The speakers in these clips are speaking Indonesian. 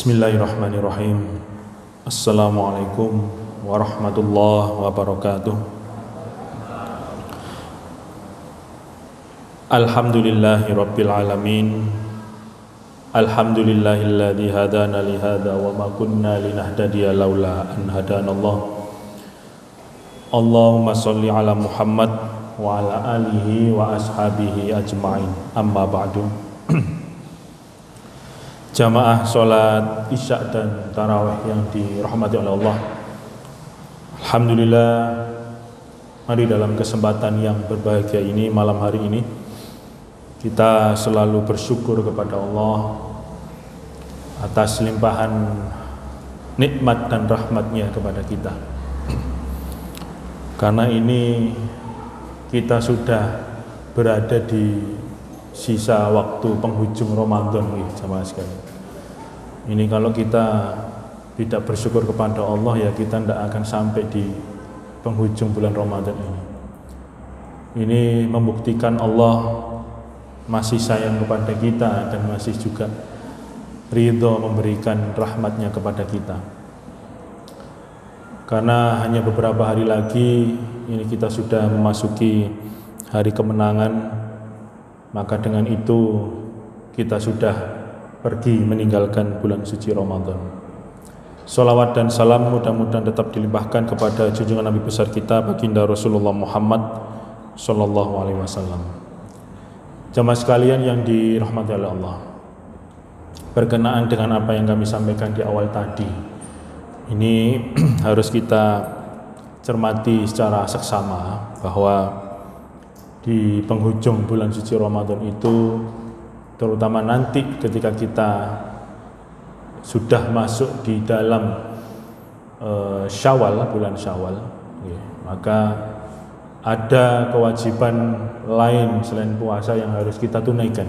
Bismillahirrahmanirrahim. Assalamualaikum warahmatullahi wabarakatuh. Alhamdulillahi rabbil alamin. Alhamdulillahilladzi hadana li hadza wa ma kunna linahtadiya laula an hadanallah. Allahumma shalli ala Muhammad wa ala alihi wa ashabihi ajma'in. Amma ba'du. Jamaah sholat isya dan tarawih yang dirahmati oleh Allah, alhamdulillah, mari dalam kesempatan yang berbahagia ini, malam hari ini, kita selalu bersyukur kepada Allah atas limpahan nikmat dan rahmatnya kepada kita. Karena ini kita sudah berada di sisa waktu penghujung Ramadan, jamaah sekalian. Ini kalau kita tidak bersyukur kepada Allah, ya kita tidak akan sampai di penghujung bulan Ramadan ini. Ini membuktikan Allah masih sayang kepada kita dan masih juga ridho memberikan rahmatnya kepada kita. Karena hanya beberapa hari lagi ini kita sudah memasuki hari kemenangan, maka dengan itu kita sudah pergi meninggalkan bulan suci Ramadan. Salawat dan salam mudah-mudahan tetap dilimpahkan kepada junjungan Nabi besar kita, baginda Rasulullah Muhammad sallallahu alaihi wasallam. Jamaah sekalian yang dirahmati oleh Allah, berkenaan dengan apa yang kami sampaikan di awal tadi, ini harus kita cermati secara seksama bahwa di penghujung bulan suci Ramadan itu, terutama nanti ketika kita sudah masuk di dalam Syawal, bulan Syawal, ya, maka ada kewajiban lain selain puasa yang harus kita tunaikan.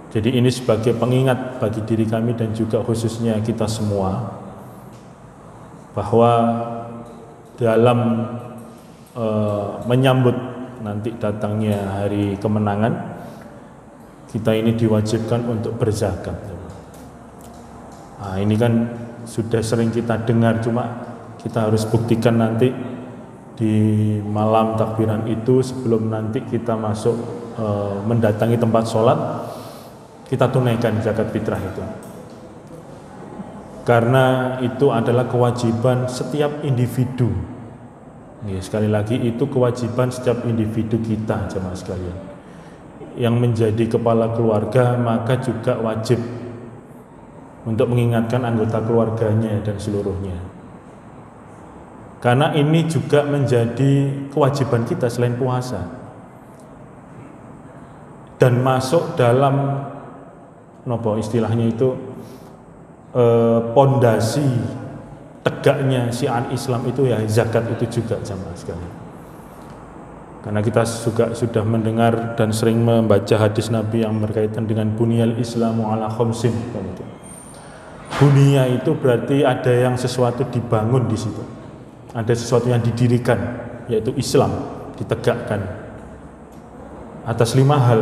Jadi ini sebagai pengingat bagi diri kami dan juga khususnya kita semua, bahwa dalam menyambut nanti datangnya hari kemenangan, kita ini diwajibkan untuk berzakat. Nah, ini kan sudah sering kita dengar, cuma kita harus buktikan nanti di malam takbiran itu, sebelum nanti kita masuk mendatangi tempat sholat, kita tunaikan zakat fitrah itu. Karena itu adalah kewajiban setiap individu. Ya, sekali lagi itu kewajiban setiap individu kita, jemaah sekalian. Yang menjadi kepala keluarga maka juga wajib untuk mengingatkan anggota keluarganya dan seluruhnya. Karena ini juga menjadi kewajiban kita selain puasa, dan masuk dalam istilahnya itu pondasi tegaknya syiar Islam itu, ya zakat itu juga, jamaah sekalian. Karena kita juga sudah mendengar dan sering membaca hadis Nabi yang berkaitan dengan bunyal Islamu ala khamsin. Bunya itu berarti ada yang sesuatu dibangun di situ, ada sesuatu yang didirikan, yaitu Islam ditegakkan atas 5 hal.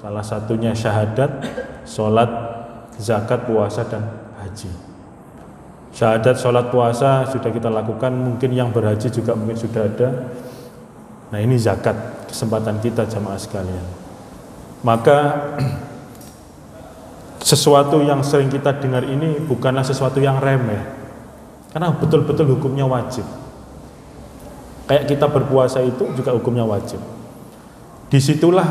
Salah satunya syahadat, sholat, zakat, puasa, dan haji. Syahadat, sholat, puasa sudah kita lakukan, mungkin yang berhaji juga mungkin sudah ada. Nah, ini zakat, kesempatan kita, jamaah sekalian. Maka sesuatu yang sering kita dengar ini bukanlah sesuatu yang remeh, karena betul-betul hukumnya wajib. Kayak kita berpuasa itu juga hukumnya wajib. Disitulah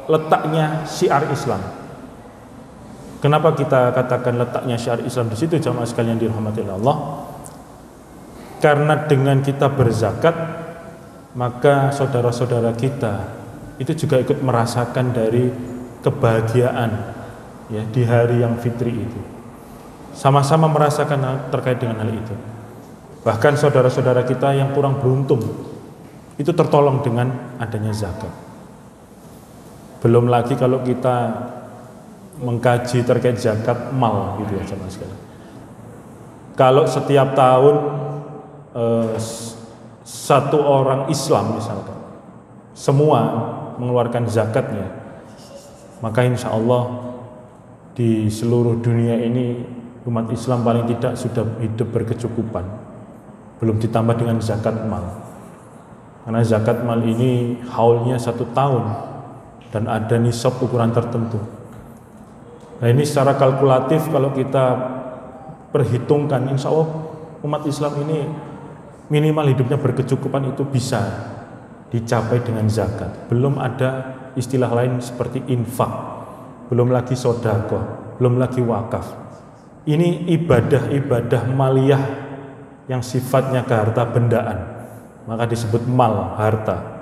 letaknya syiar Islam. Kenapa kita katakan letaknya syiar Islam di situ, jamaah sekalian dirahmati Allah? Karena dengan kita berzakat, maka saudara-saudara kita itu juga ikut merasakan dari kebahagiaan, ya, di hari yang fitri itu. Sama-sama merasakan terkait dengan hal itu. Bahkan saudara-saudara kita yang kurang beruntung itu tertolong dengan adanya zakat. Belum lagi kalau kita mengkaji terkait zakat mal, gitu ya, jemaah sekalian. Kalau setiap tahun satu orang Islam misalkan semua mengeluarkan zakatnya, maka insya Allah di seluruh dunia ini umat Islam paling tidak sudah hidup berkecukupan, belum ditambah dengan zakat mal. Karena zakat mal ini haulnya 1 tahun dan ada nisab ukuran tertentu. Nah ini secara kalkulatif kalau kita perhitungkan, insya Allah umat Islam ini minimal hidupnya berkecukupan itu bisa dicapai dengan zakat. Belum ada istilah lain seperti infak, belum lagi sedekah, belum lagi wakaf. Ini ibadah-ibadah maliyah yang sifatnya keharta bendaan, maka disebut mal, harta.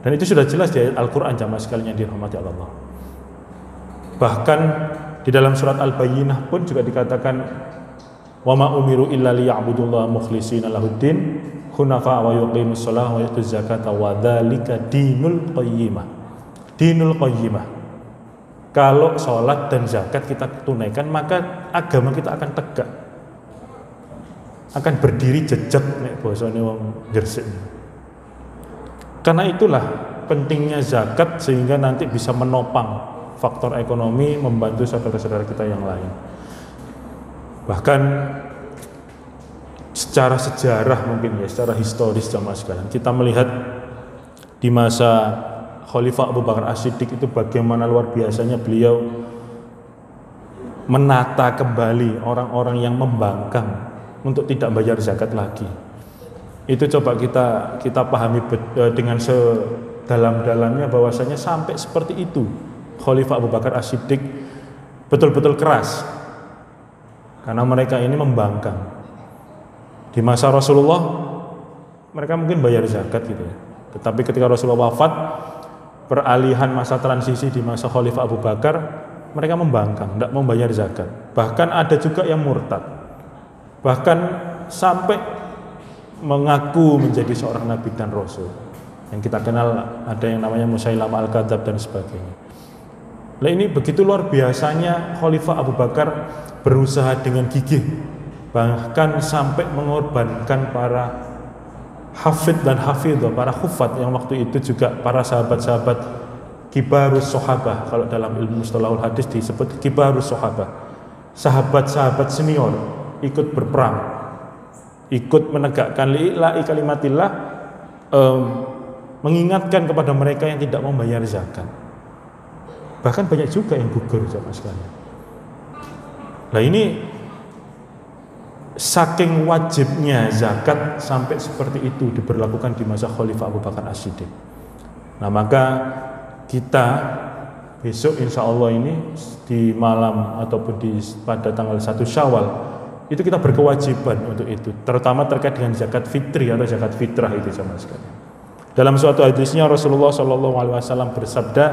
Dan itu sudah jelas di ayat Al-Quran, jamaah sekalian yang dirahmati Allah. Bahkan di dalam surat Al-Bayyinah pun juga dikatakan wa ma umiru illa liya'budullaha mukhlishina lahuddin hunafa wa yuqimus shalah wa yutuz zakata wa dzalika dinul qayyimah. Dinul qayyimah. Kalau sholat dan zakat kita tunaikan, maka agama kita akan tegak, akan berdiri jejak nek basane wong Gresik. Karena itulah pentingnya zakat, sehingga nanti bisa menopang faktor ekonomi, membantu saudara-saudara kita yang lain. Bahkan secara sejarah mungkin ya, secara historis jamaah sekalian, kita melihat di masa Khalifah Abu Bakar As-Siddiq itu bagaimana luar biasanya beliau menata kembali orang-orang yang membangkang untuk tidak bayar zakat lagi. Itu coba kita pahami dengan sedalam-dalamnya, bahwasanya sampai seperti itu Khalifah Abu Bakar As-Siddiq betul-betul keras, karena mereka ini membangkang. Di masa Rasulullah mereka mungkin bayar zakat gitu ya, tetapi ketika Rasulullah wafat, peralihan masa transisi di masa Khalifah Abu Bakar, mereka membangkang, tidak mau bayar zakat. Bahkan ada juga yang murtad, bahkan sampai mengaku menjadi seorang nabi dan rasul. Yang kita kenal ada yang namanya Musailamah Al-Kadzab dan sebagainya. Nah ini begitu luar biasanya Khalifah Abu Bakar berusaha dengan gigih, bahkan sampai mengorbankan para hafid dan hafidhah, para hufat yang waktu itu juga para sahabat-sahabat kibarus sahabah. Kalau dalam ilmu mustalahul hadis disebut kibarus sahabah, sahabat-sahabat senior ikut berperang, ikut menegakkan li'ila'i kalimatillah, mengingatkan kepada mereka yang tidak mau bayar zakat. Bahkan banyak juga yang gugur sama sekali. Nah ini saking wajibnya zakat sampai seperti itu diberlakukan di masa Khalifah Abu Bakar As-Siddiq. Nah maka kita besok insya Allah ini di malam ataupun pada tanggal 1 Syawal itu kita berkewajiban untuk itu, terutama terkait dengan zakat fitri atau zakat fitrah itu sama sekali. Dalam suatu hadisnya Rasulullah SAW bersabda,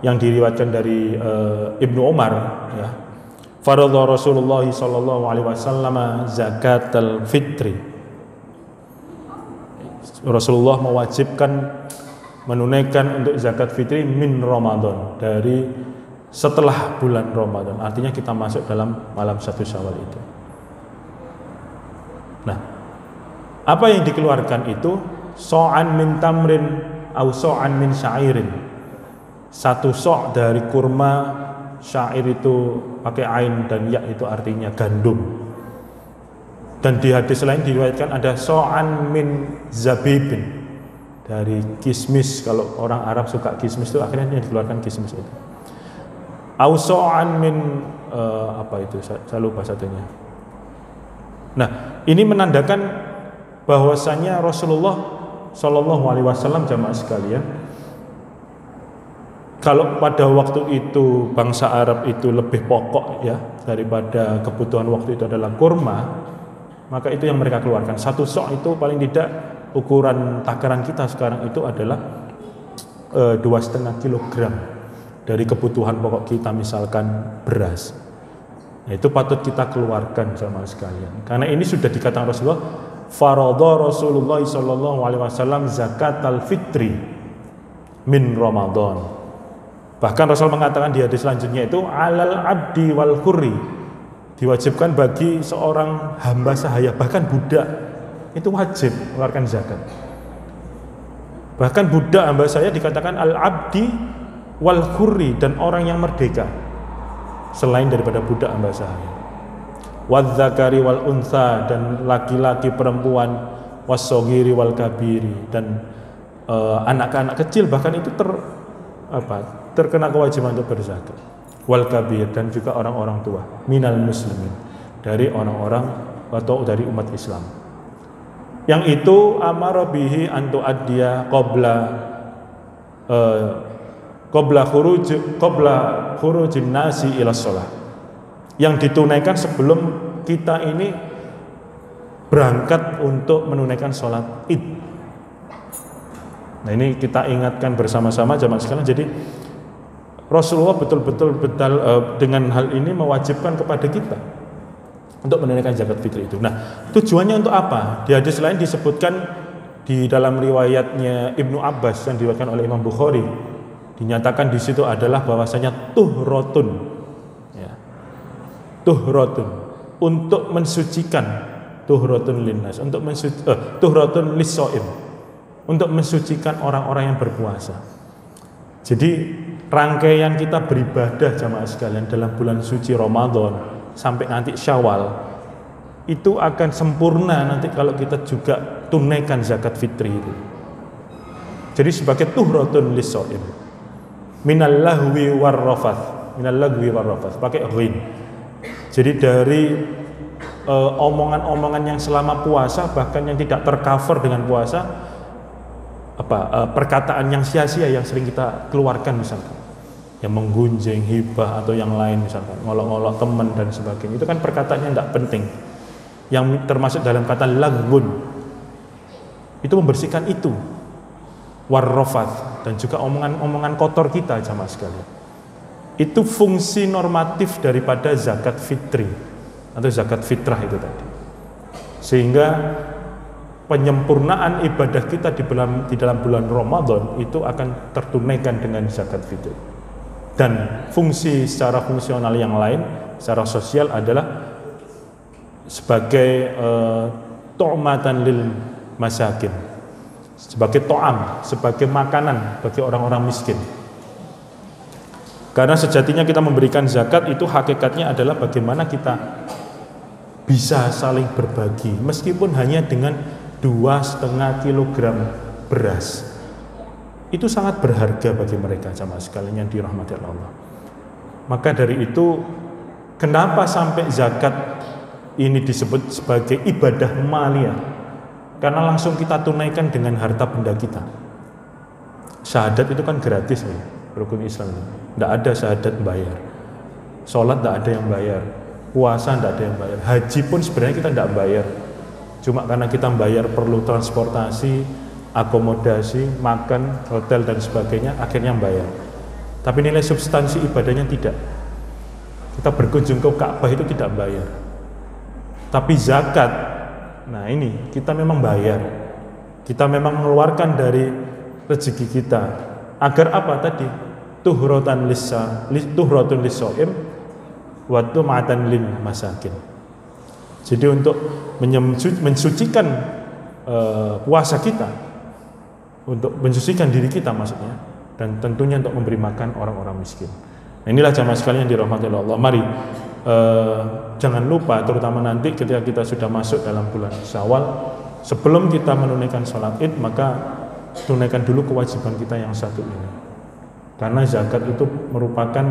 yang diriwayatkan dari Ibnu Umar, ya, faradha Rasulullah SAW zakatul fitri. Rasulullah mewajibkan menunaikan untuk zakat fitri min Ramadan, dari setelah bulan Ramadan. Artinya kita masuk dalam malam 1 Syawal itu. Nah, apa yang dikeluarkan itu so'an min tamrin au so'an min syairin. 1 so' dari kurma, syair itu pakai ain dan ya itu artinya gandum. Dan di hadis lain diriwayatkan ada so'an min zabibin, dari kismis. Kalau orang Arab suka kismis itu akhirnya dikeluarkan kismis itu. Au so'an min apa itu, saya lupa satunya. Nah ini menandakan bahwasanya Rasulullah SAW jamaah sekalian, kalau pada waktu itu bangsa Arab itu lebih pokok ya daripada kebutuhan waktu itu adalah kurma, maka itu yang mereka keluarkan. 1 sok itu paling tidak ukuran takaran kita sekarang itu adalah 2,5 kilogram dari kebutuhan pokok kita, misalkan beras. Nah, itu patut kita keluarkan sama sekalian. Karena ini sudah dikatakan Rasulullah, faradha Rasulullah SAW zakatal fitri min Ramadan. Bahkan Rasul mengatakan di hadis selanjutnya itu alal abdi wal hurri, diwajibkan bagi seorang hamba sahaya, bahkan budak itu wajib mengeluarkan zakat. Bahkan budak hamba saya dikatakan al abdi wal hurri, dan orang yang merdeka. selain daripada budak hamba sahaya. Wadzakari wal untha, dan laki-laki perempuan, wassogiri wal kabiri, dan anak-anak kecil bahkan itu terkena kewajiban untuk berzakat. Wal kabir, dan juga orang-orang tua, minal muslimin, dari orang-orang atau dari umat Islam. Yang itu amara bihi antu addiya qabla khurujin nasi ila shalah, yang ditunaikan sebelum kita ini berangkat untuk menunaikan sholat Id. Nah, ini kita ingatkan bersama-sama jamaah sekalian. Jadi Rasulullah betul-betul dengan hal ini mewajibkan kepada kita untuk menunaikan zakat fitri itu. Nah, tujuannya untuk apa? Di hadis lain disebutkan di dalam riwayatnya Ibnu Abbas yang diriwayatkan oleh Imam Bukhari, dinyatakan di situ adalah bahwasanya tuhrotun, ya, tuhrotun, untuk mensucikan, tuhrotun linnas, untuk tuhrotun lis-shaim, untuk mensucikan orang-orang yang berpuasa. Jadi rangkaian kita beribadah jamaah sekalian dalam bulan suci Ramadan sampai nanti Syawal itu akan sempurna nanti kalau kita juga tunaikan zakat fitri itu. Jadi sebagai tuhratun lis-shaim minal lahwi war rafath, pakai ghin. Jadi dari omongan-omongan yang selama puasa, bahkan yang tidak tercover dengan puasa, perkataan yang sia-sia yang sering kita keluarkan, misalkan yang menggunjing, hibah atau yang lain, misalkan ngolok-ngolok teman dan sebagainya, itu kan perkataan yang tidak penting, yang termasuk dalam kata lagun, itu membersihkan itu, warrofat, dan juga omongan-omongan kotor kita jamaah sekalian. Itu fungsi normatif daripada zakat fitri atau zakat fitrah itu tadi, sehingga penyempurnaan ibadah kita di dalam bulan Ramadan itu akan tertunaikan dengan zakat fitri. Dan fungsi secara fungsional yang lain, secara sosial adalah sebagai tu'matan lil masakin, sebagai to'am, sebagai makanan bagi orang-orang miskin. Karena sejatinya kita memberikan zakat itu hakikatnya adalah bagaimana kita bisa saling berbagi, meskipun hanya dengan 2,5 kilogram beras. Itu sangat berharga bagi mereka jamaah sekalian yang dirahmati Allah. Maka dari itu, kenapa sampai zakat ini disebut sebagai ibadah maliyah? Karena langsung kita tunaikan dengan harta benda kita. Syahadat itu kan gratis ya, rukun Islam. Tidak ada syahadat bayar. Sholat tidak ada yang bayar. Puasa tidak ada yang bayar. Haji pun sebenarnya kita tidak bayar. Cuma karena kita bayar perlu transportasi, akomodasi, makan, hotel dan sebagainya, akhirnya bayar. Tapi nilai substansi ibadahnya tidak. Kita berkunjung ke Ka'bah itu tidak bayar. Tapi zakat, nah ini kita memang bayar. Kita memang mengeluarkan dari rezeki kita. Agar apa tadi? Tuhratun lis-shaim wa tu'matan lil masakin. Jadi untuk mensucikan puasa kita, untuk mensucikan diri kita maksudnya, dan tentunya untuk memberi makan orang-orang miskin. Nah, inilah jamaah sekalian yang dirahmati Allah. Mari jangan lupa, terutama nanti ketika kita sudah masuk dalam bulan Syawal, sebelum kita menunaikan sholat Id, maka tunaikan dulu kewajiban kita yang satu ini. Karena zakat itu merupakan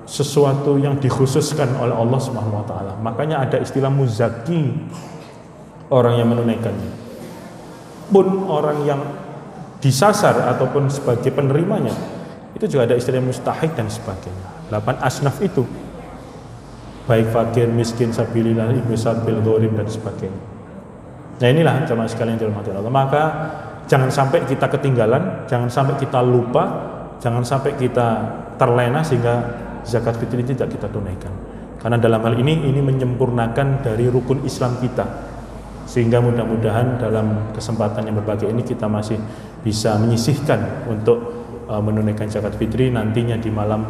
sesuatu yang dikhususkan oleh Allah Subhanahu wa taala. Makanya ada istilah muzaki, orang yang menunaikannya. Pun orang yang disasar ataupun sebagai penerimanya, itu juga ada istilah mustahik dan sebagainya. 8 asnaf itu, baik fakir, miskin, sabilillah, ibnu sabil, gharim dan sebagainya. Nah, inilah jamaah sekalian yang dirahmati Allah. Maka jangan sampai kita ketinggalan, jangan sampai kita lupa, jangan sampai kita terlena sehingga zakat fitri tidak kita tunaikan. Karena dalam hal ini menyempurnakan dari rukun Islam kita. Sehingga mudah-mudahan dalam kesempatan yang berbahagia ini kita masih bisa menyisihkan untuk menunaikan zakat fitri nantinya di malam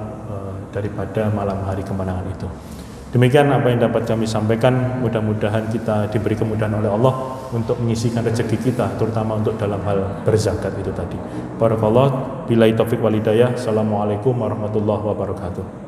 daripada malam hari kemenangan itu. Demikian apa yang dapat kami sampaikan. Mudah-mudahan kita diberi kemudahan oleh Allah untuk menyisihkan rezeki kita, terutama untuk dalam hal berzakat itu tadi. Barakallah, billahi taufik wal hidayah. Assalamualaikum warahmatullahi wabarakatuh.